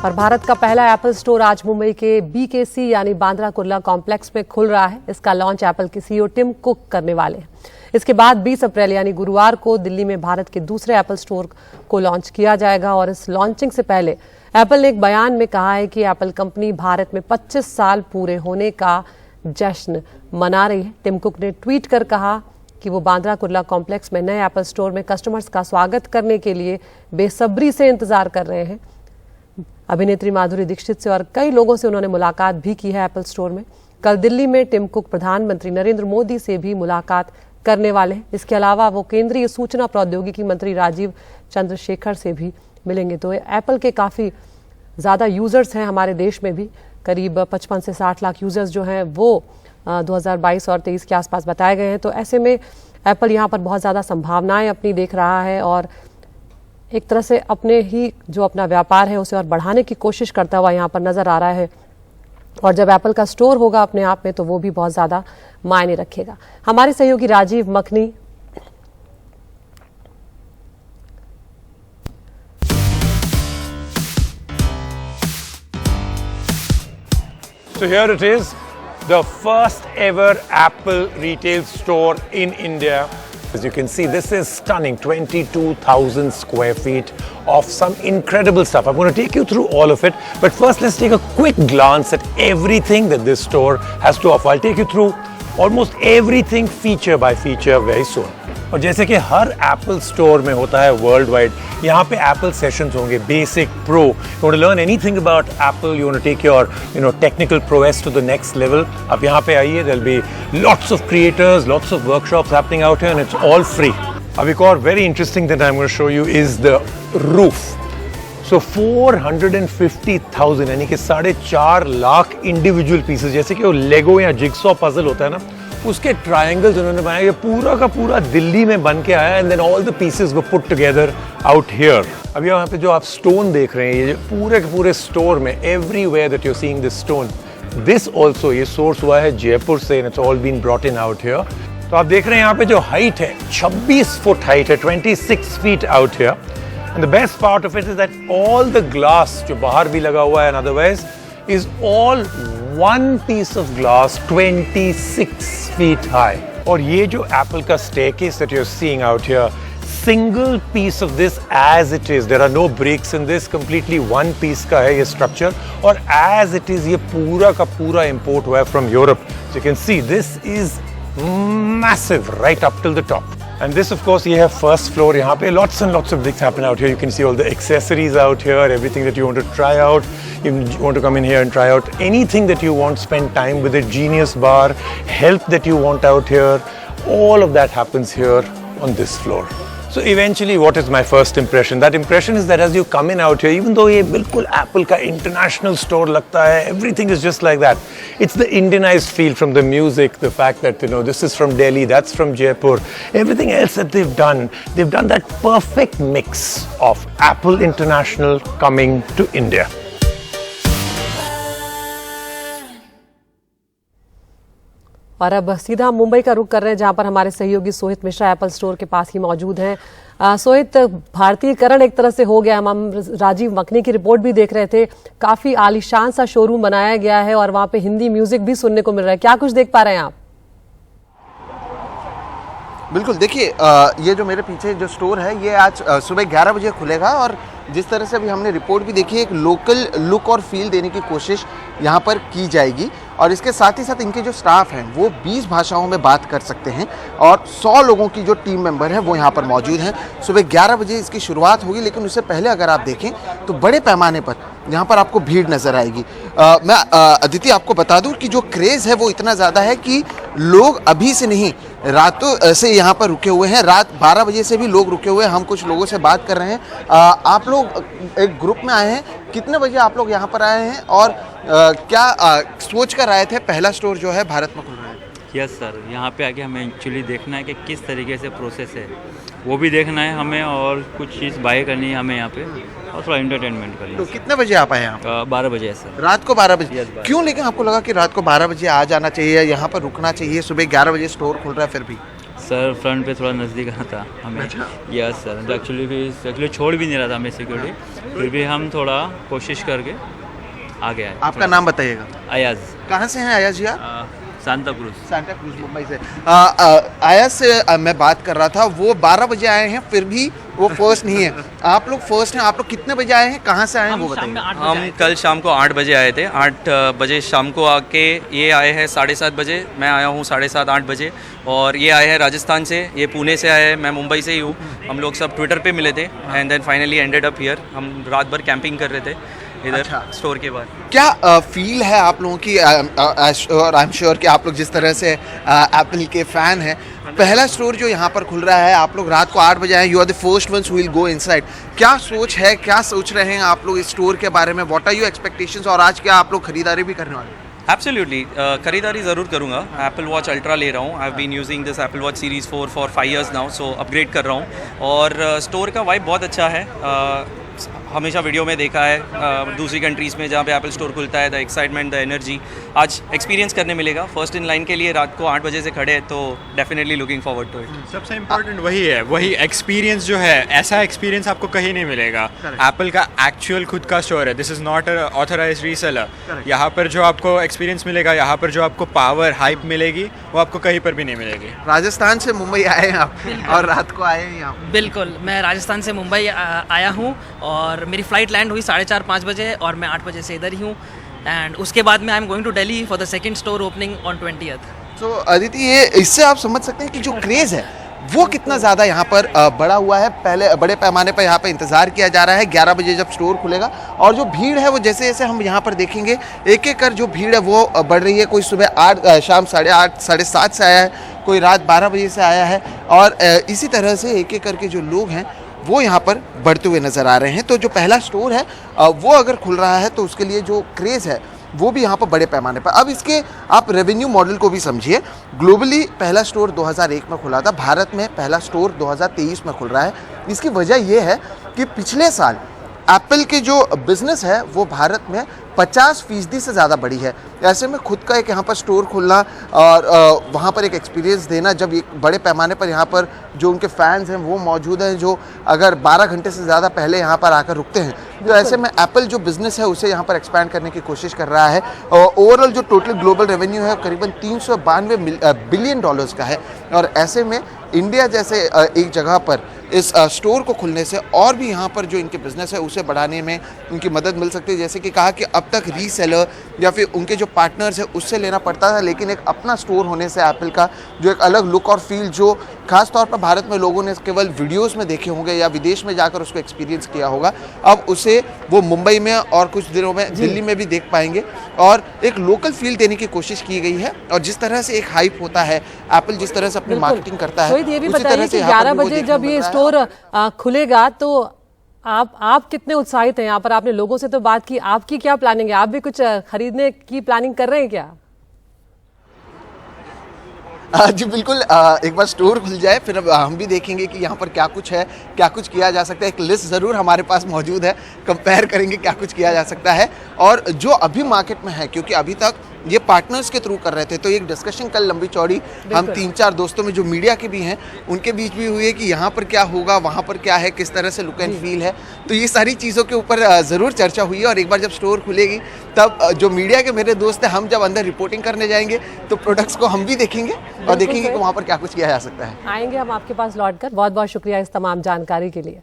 और भारत का पहला एप्पल स्टोर आज मुंबई के BKC यानी बांद्रा कुर्ला कॉम्प्लेक्स में खुल रहा है। इसका लॉन्च एप्पल के CEO टिम कुक करने वाले हैं। इसके बाद 20 अप्रैल यानी गुरुवार को दिल्ली में भारत के दूसरे एप्पल स्टोर को लॉन्च किया जाएगा। और इस लॉन्चिंग से पहले एप्पल ने एक बयान में कहा है कि एप्पल कंपनी भारत में 25 साल पूरे होने का जश्न मना रही है। टिम कुक ने ट्वीट कर कहा कि वो बांद्रा कुर्ला कॉम्प्लेक्स में नए एप्पल स्टोर में कस्टमर्स का स्वागत करने के लिए बेसब्री से इंतजार कर रहे हैं। अभिनेत्री माधुरी दीक्षित से और कई लोगों से उन्होंने मुलाकात भी की है एप्पल स्टोर में। कल दिल्ली में टिम कुक प्रधानमंत्री नरेंद्र मोदी से भी मुलाकात करने वाले हैं। इसके अलावा वो केंद्रीय सूचना प्रौद्योगिकी मंत्री राजीव चंद्रशेखर से भी मिलेंगे। तो एप्पल के काफ़ी ज़्यादा यूज़र्स हैं हमारे देश में भी, करीब 55 से 60 लाख यूज़र्स जो हैं वो 2022 और 23 के आसपास बताए गए हैं। तो ऐसे में एप्पल यहाँ पर बहुत ज़्यादा संभावनाएं अपनी देख रहा है और एक तरह से अपने ही जो अपना व्यापार है उसे और बढ़ाने की कोशिश करता हुआ यहाँ पर नजर आ रहा है। और जब एप्पल का स्टोर होगा अपने आप में तो वो भी बहुत ज़्यादा मायने रखेगा। हमारे सहयोगी Rajiv makhani So here it is, the first ever Apple retail store in India. As you can see, this is stunning, 22,000 square feet of some incredible stuff. I'm going to take you through all of it, but first let's take a quick glance at everything that this store has to offer. I'll take you through almost everything feature by feature very soon. और जैसे कि हर Apple store में होता है world wide, यहाँ पे Apple sessions होंगे, basic, pro. You want to learn anything about Apple, you want to take your technical prowess to the next level, आप यहाँ पे आइए। There will be lots of creators, lots of workshops happening out here and it's all free. अब एक और very interesting thing I am going to show you is the roof. So 450,000 यानी कि 4.5 lakh individual pieces, जैसे कि वो लेगो या jigsaw puzzle होता है ना, उसके ट्रायंगल्स उन्होंने बनाए। ये पूरा का पूरा दिल्ली में बन के आया and then all the pieces were put together out here. अब यहाँ पे जो आप स्टोन देख रहे हैं, ये पूरे के पूरे स्टोर में everywhere that you are seeing this stone, this also ये सोर्स हुआ है जयपुर से and it's all been brought in out here. तो आप देख रहे हैं यहाँ पे जो हाइट है 26 फुट हाइट है, 26 feet out here. And the best part of it is that all the glass जो बाहर भी लगा हुआ है and otherwise is all one piece of glass 26 feet high. और ये जो Apple का staircase that you're seeing out here, single piece of this as it is. There are no breaks in this. Completely one piece का है ये structure और as it is ये पूरा का पूरा import हुआ है from Europe. So you can see this is massive right up till the top. And this, of course, you have first floor. यहाँ पे lots and lots of things happen out here. You can see all the accessories out here, everything that you want to try out. You want to come in here and try out anything that you want, spend time with it. Genius Bar, help that you want out here. All of that happens here on this floor. So eventually, what is my first impression? That impression is that as you come in out here, even though ये बिल्कुल Apple का international store लगता है, everything is just like that. It's the Indianized feel from the music, the fact that this is from Delhi, that's from Jaipur. Everything else that they've done that perfect mix of Apple International coming to India. और अब सीधा मुंबई का रुख कर रहे हैं जहां पर हमारे सहयोगी सोहित मिश्रा एप्पल स्टोर के पास ही मौजूद हैं। सोहित, भारतीयकरण एक तरह से हो गया। हम राजीव मखनी की रिपोर्ट भी देख रहे थे, काफी आलीशान सा शोरूम बनाया गया है और वहां पे हिंदी म्यूजिक भी सुनने को मिल रहा है। क्या कुछ देख पा रहे हैं आप? बिल्कुल, देखिए ये जो मेरे पीछे जो स्टोर है ये आज सुबह 11 बजे खुलेगा और जिस तरह से अभी हमने रिपोर्ट भी देखी है, एक लोकल लुक और फील देने की कोशिश यहाँ पर की जाएगी। और इसके साथ ही साथ इनके जो स्टाफ हैं वो 20 भाषाओं में बात कर सकते हैं और 100 लोगों की जो टीम मेंबर हैं वो यहाँ पर मौजूद हैं। सुबह 11 बजे इसकी शुरुआत होगी, लेकिन उससे पहले अगर आप देखें तो बड़े पैमाने पर यहाँ पर आपको भीड़ नज़र आएगी। मैं अदिति आपको बता दूँ कि जो क्रेज़ है वो इतना ज़्यादा है कि लोग अभी से नहीं, रातों से यहाँ पर रुके हुए हैं। रात 12 बजे से भी लोग रुके हुए हैं। हम कुछ लोगों से बात कर रहे हैं। आप लोग एक ग्रुप में आए हैं, कितने बजे आप लोग यहाँ पर आए हैं और क्या सोच कर आए थे पहला स्टोर जो है भारत में खुल रहा है? यस सर, यहाँ पे आके हमें एक्चुअली देखना है कि किस तरीके से प्रोसेस है, वो भी देखना है हमें और कुछ चीज़ बाय करनी है हमें यहाँ पे और थोड़ा एंटरटेनमेंट करनी है। तो कितने बजे आप आए यहाँ? 12 बजे है सर। रात को 12 बजे? Yes, क्यों लेकिन आपको लगा कि रात को 12 बजे आ जाना चाहिए, यहाँ पर रुकना चाहिए? सुबह 11 बजे स्टोर खुल रहा है फिर भी। सर फ्रंट पे थोड़ा नज़दीक आना था हमें। यस सर, एक्चुअली छोड़ भी नहीं रहा था हमें सिक्योरिटी, फिर भी हम थोड़ा कोशिश करके आ गया। आपका नाम बताइएगा। अयाज, कहाँ से हैं अयाज जी आप? Santa cruise. Santa cruise Mumbai से। अयाज से मैं बात कर रहा था, वो 12 बजे आए हैं फिर भी वो फर्स्ट नहीं है। आप लोग फर्स्ट हैं। आप लोग कितने बजे आए हैं, कहाँ से आए हैं वो बताइए। हम कल शाम को 8 बजे आए थे। 8 बजे शाम को आके ये आए हैं 7:30 बजे, मैं आया हूँ 7:30 8 बजे। और ये आए हैं राजस्थान से, ये पुणे से आए हैं, मैं मुंबई से ही हूँ। हम लोग सब ट्विटर पे मिले थे and then finally ended up here. हम रात भर कैंपिंग कर रहे थे इधर। अच्छा। स्टोर के बाद क्या फील है आप लोगों की? और आई एम श्योर कि आप लोग जिस तरह से एप्पल के फ़ैन हैं, पहला स्टोर जो यहाँ पर खुल रहा है, आप लोग रात को 8 बजे आए, you are the first ones who will go inside. क्या सोच है, क्या सोच रहे हैं आप लोग इस स्टोर के बारे में? What are your expectations? और आज क्या आप लोग खरीदारी भी करने वाले हैं? एब्सोल्युटली खरीदारी ज़रूर करूँगा। एप्पल वॉच अल्ट्रा ले रहा हूँ। I have been using this Apple Watch series 4 for 5 years now, so upgrade कर रहा हूँ। और स्टोर का वाइब बहुत अच्छा है। हमेशा वीडियो में देखा है दूसरी कंट्रीज़ में जहाँ पे एप्पल स्टोर खुलता है, द एक्साइटमेंट, द एनर्जी आज एक्सपीरियंस करने मिलेगा। फर्स्ट इन लाइन के लिए रात को 8 बजे से खड़े हैं, तो definitely looking forward to it. सबसे इम्पोर्टेंट वही है, वही एक्सपीरियंस जो है, ऐसा एक्सपीरियंस आपको कहीं नहीं मिलेगा। एप्पल का एक्चुअल खुद का स्टोर है, this is not a authorised reseller. यहाँ पर जो आपको एक्सपीरियंस मिलेगा, यहाँ पर जो आपको पावर हाइप मिलेगी, वो आपको कहीं पर भी नहीं मिलेगी। राजस्थान से मुंबई आए हैं आप और रात को आए हैं यहाँ? बिल्कुल, मैं राजस्थान से मुंबई आया हूँ और मेरी फ़्लाइट लैंड हुई 4:30 5 बजे और मैं 8 बजे से इधर ही हूँ। एंड उसके बाद में I am going to Delhi for the second store opening on 20th। तो अदिति, ये इससे आप समझ सकते हैं कि जो क्रेज़ है वो कितना ज़्यादा यहाँ पर बढ़ा हुआ है। पहले बड़े पैमाने पर यहाँ पर इंतज़ार किया जा रहा है 11 बजे जब स्टोर खुलेगा, और जो भीड़ है वो जैसे जैसे हम यहाँ पर देखेंगे एक एक कर जो भीड़ है वो बढ़ रही है। कोई सुबह 8 शाम 8:30 7:30 से आया है, कोई रात 12 बजे से आया है, और इसी तरह से एक एक करके जो लोग हैं वो यहाँ पर बढ़ते हुए नज़र आ रहे हैं। तो जो पहला स्टोर है वो अगर खुल रहा है तो उसके लिए जो क्रेज़ है वो भी यहाँ पर बड़े पैमाने पर। अब इसके आप रेवेन्यू मॉडल को भी समझिए। ग्लोबली पहला स्टोर 2001 में खुला था, भारत में पहला स्टोर 2023 में खुल रहा है। इसकी वजह ये है कि पिछले साल एप्पल के जो बिज़नेस है वो भारत में 50% से ज़्यादा बढ़ी है। ऐसे में खुद का एक यहाँ पर स्टोर खोलना और वहाँ पर एक एक्सपीरियंस देना, जब एक बड़े पैमाने पर यहाँ पर जो उनके फैंस हैं वो मौजूद हैं, जो अगर 12 घंटे से ज़्यादा पहले यहाँ पर आकर रुकते हैं, तो ऐसे में एप्पल जो बिज़नेस है उसे यहाँ पर एक्सपैंड करने की कोशिश कर रहा है। ओवरऑल जो टोटल ग्लोबल रेवेन्यू है करीबन 392 बिलियन डॉलर्स का है। और ऐसे में इंडिया जैसे एक जगह पर इस स्टोर को खुलने से और भी यहाँ पर जो इनके बिज़नेस है उसे बढ़ाने में उनकी मदद मिल सकती है। जैसे कि कहा कि अब तक रीसेलर या फिर उनके जो पार्टनर्स है उससे लेना पड़ता था, लेकिन एक अपना स्टोर होने से एप्पल का जो एक अलग लुक और फील, जो खास तौर पर भारत में लोगों ने केवल वीडियोस में देखे होंगे या विदेश में जाकर उसको एक्सपीरियंस किया होगा, अब उसे वो मुंबई में और कुछ दिनों में दिल्ली में भी देख पाएंगे। और एक लोकल फील देने की कोशिश की गई है। और जिस तरह से एक हाइप होता है, एप्पल जिस तरह से अपनी मार्केटिंग करता है, ये भी उसी बताइए तरह से कि यहाँ पर 11 भी वो बजे देखने जब मिल ये रहा है। स्टोर खुलेगा तो आप कितने उत्साहित हैं? यहाँ पर आपने लोगों से तो बात की, आपकी क्या प्लानिंग है? आप भी कुछ खरीदने की प्लानिंग कर रहे हैं क्या? जी बिल्कुल, एक बार स्टोर खुल जाए फिर अब हम भी देखेंगे कि यहाँ पर क्या कुछ है, क्या कुछ किया जा सकता है। एक लिस्ट ज़रूर हमारे पास मौजूद है, कंपेयर करेंगे क्या कुछ किया जा सकता है। और जो अभी मार्केट में है, क्योंकि अभी तक ये पार्टनर्स के थ्रू कर रहे थे, तो एक डिस्कशन कल लंबी चौड़ी हम 3-4 दोस्तों में जो मीडिया के भी हैं उनके बीच भी हुई है कि यहाँ पर क्या होगा, वहाँ पर क्या है, किस तरह से लुक एंड फील है। तो ये सारी चीज़ों के ऊपर ज़रूर चर्चा हुई है। और एक बार जब स्टोर खुलेगी तब जो मीडिया के मेरे दोस्त हैं, हम जब अंदर रिपोर्टिंग करने जाएंगे तो प्रोडक्ट्स को हम भी देखेंगे और देखेंगे कि वहाँ पर क्या कुछ किया जा सकता है। आएंगे हम आपके पास लौटकर। बहुत बहुत शुक्रिया इस तमाम जानकारी के लिए।